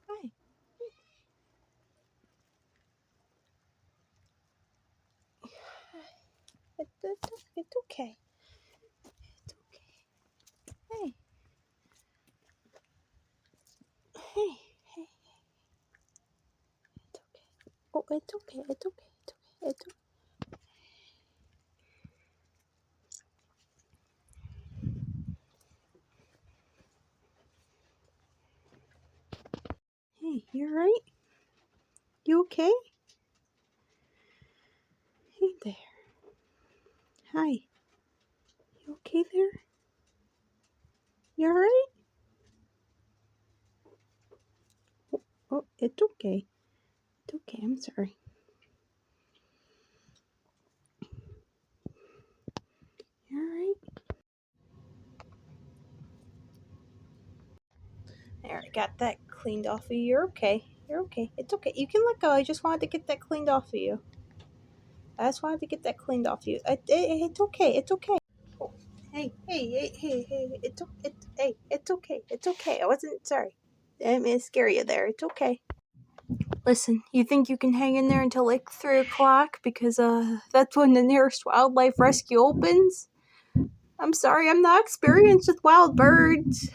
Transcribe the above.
Hi. It's okay. It's okay. Hey. Hey. Hey. It's okay. Oh, it's okay. It's okay. It's okay. It's okay. Hey, you alright? You okay? Hey there. Hi. You okay there? You alright? Oh, it's okay. It's okay. I'm sorry. You alright? There, I got that cleaned off of you. You're okay. You're okay. It's okay. You can let go. I just wanted to get that cleaned off of you. I just wanted to get that cleaned off of you. It's okay. It's okay. Oh, hey. It's okay. It's okay. I wasn't sorry. I didn't mean to scare you there. It's okay. Listen, you think you can hang in there until like 3 o'clock? Because that's when the nearest wildlife rescue opens? I'm sorry, I'm not experienced with wild birds.